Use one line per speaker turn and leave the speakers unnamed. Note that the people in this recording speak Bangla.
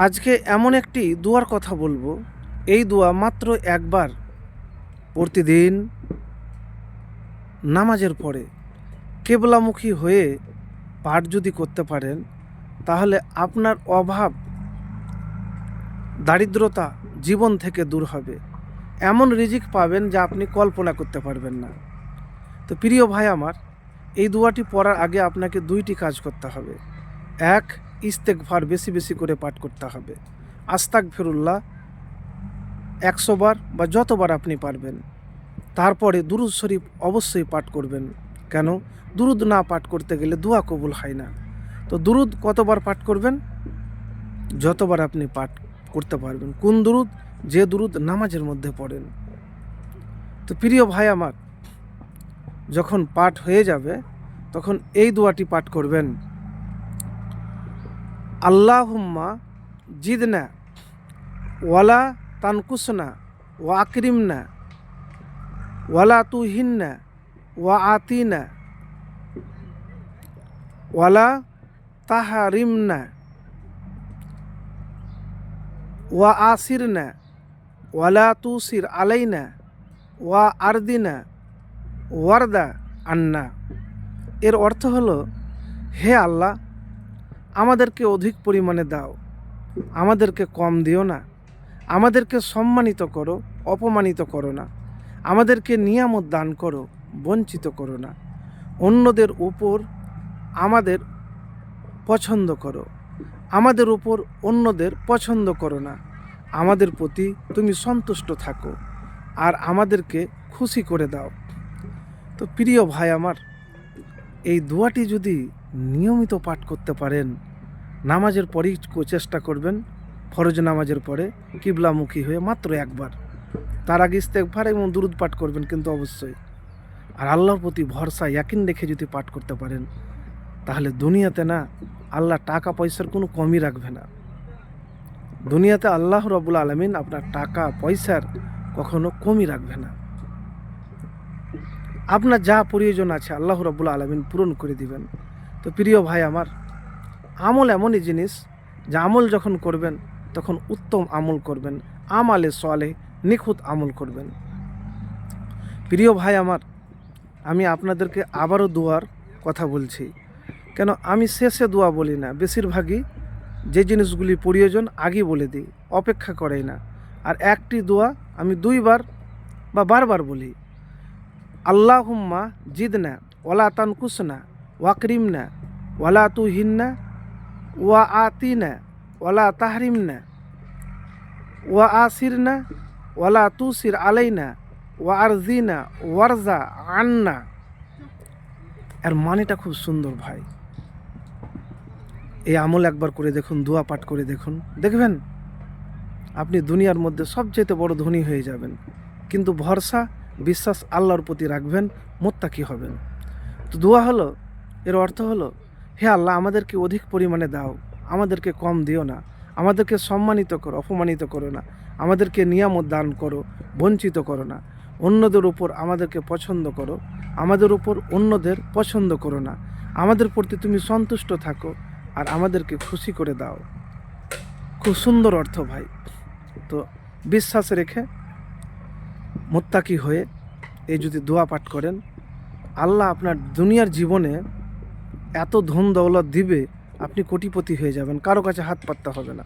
আজকে এমন একটি দুয়ার কথা বলবো, এই দোয়া মাত্র একবার প্রতিদিন নামাজের পরে কেবলামুখী হয়ে পাঠ যদি করতে পারেন, তাহলে আপনার অভাব দারিদ্রতা জীবন থেকে দূর হবে। এমন রিজিক পাবেন যা আপনি কল্পনা করতে পারবেন না। তো প্রিয় ভাই আমার, এই দোয়াটি পড়ার আগে আপনাকে দুইটি কাজ করতে হবে। এক, ইস্তেগফার বেশি বেশি করে পাঠ করতে হবে। আস্তাগফিরুল্লাহ 100 বার বা যতবার আপনি পারবেন। তারপরে দুরুদ শরীফ অবশ্যই পাঠ করবেন। কেন? দুরুদ না পাঠ করতে গেলে দোয়া কবুল হয় না। তো দুরুদ কতবার পাঠ করবেন? যতবার আপনি পাঠ করতে পারবেন। কোন দুরুদ? যে দুরুদ নামাজের মধ্যে পড়েন। তো প্রিয় ভাই আমার, যখন পাঠ হয়ে যাবে তখন এই দোয়াটি পাঠ করবেন। আল্লাহুম্মা জিদনা ওয়ালা তানকুসনা ওয়া আকরিমনা ওয়ালা তুহিন্না ওয়া আতিনা ওয়ালা তাহারিমনা ওয়া আসিরনা ওয়ালা তুসির আলাইনা ওয়া আরদিনা ওয়ারদা আন্না। এর অর্থ হলো, হে আল্লাহ, আমাদেরকে অধিক পরিমাণে দাও, আমাদেরকে কম দিও না, আমাদেরকে সম্মানিত করো, অপমানিত করো না, আমাদেরকে নিয়ামত দান করো, বঞ্চিত করো না, অন্যদের উপর আমাদের পছন্দ করো, আমাদের উপর অন্যদের পছন্দ করো না, আমাদের প্রতি তুমি সন্তুষ্ট থাকো আর আমাদেরকে খুশি করে দাও। তো প্রিয় ভাই আমার, এই দোয়াটি যদি নিয়মিত পাঠ করতে পারেন, নামাজের পরেই চেষ্টা করবেন, ফরজ নামাজের পরে কিবলামুখী হয়ে মাত্র একবার। তার আগে ইস্তেগফার এবং দুরুদ পাঠ করবেন কিন্তু অবশ্যই। আর আল্লাহর প্রতি ভরসা ইয়াকিন রেখে যদি পাঠ করতে পারেন, তাহলে দুনিয়াতে না আল্লাহ টাকা পয়সার কোনো কমই রাখবে না। দুনিয়াতে আল্লাহ রাব্বুল আলামিন আপনার টাকা পয়সার কখনো কমই রাখবে না। আপনার যা প্রয়োজন আছে আল্লাহ রাব্বুল আলামিন পূরণ করে দিবেন। তো প্রিয় ভাই আমার, আমল এমনই জিনিস, যে আমল যখন করবেন তখন উত্তম আমল করবেন, আমালে সালেহ নিখুঁত আমল করবেন। প্রিয় ভাই আমার, আমি আপনাদেরকে আবারও দোয়ার কথা বলছি। কেন? আমি শেষে দোয়া বলি না, বেশিরভাগই যে জিনিসগুলি প্রয়োজন আগেই বলে দিই, অপেক্ষা করাই না। আর একটি দোয়া আমি দুইবার বা বারবার বলি। আল্লাহুম্মা জিদনা ওয়ালা তানকুসনা ওয়াকরিমনা ওয়ালা তুহিন্না ওয়া আতিনা ওয়ালা তাহরিমনা ওয়া আসিরনা ওয়ালা তুসির আলাইনা ওয়া আরজিনা ওয়ারজা আন্না। এর মানেটা খুব সুন্দর ভাই। এই আমল একবার করে দেখুন, দোয়া পাঠ করে দেখুন, দেখবেন আপনি দুনিয়ার মধ্যে সবচেয়ে বড় ধনী হয়ে যাবেন। কিন্তু ভরসা বিশ্বাস আল্লাহর প্রতি রাখবেন, মুত্তাকি হবেন। তো দোয়া হলো, এর অর্থ হলো, হে আল্লাহ, আমাদেরকে অধিক পরিমাণে দাও, আমাদেরকে কম দিও না, আমাদেরকে সম্মানিত করো, অপমানিত করো না, আমাদেরকে নিয়ামত দান করো, বঞ্চিত করো না, অন্যদের উপর আমাদেরকে পছন্দ করো, আমাদের উপর অন্যদের পছন্দ করো না, আমাদের প্রতি তুমি সন্তুষ্ট থাকো আর আমাদেরকে খুশি করে দাও। খুব সুন্দর অর্থ ভাই। তো বিশ্বাস রেখে মুত্তাকি হয়ে এই যদি দোয়া পাঠ করেন, আল্লাহ আপনার দুনিয়ার জীবনে এত ধন দৌলত দিবে, আপনি কোটিপতি হয়ে যাবেন, কারো কাছে হাত পাততে হবে না।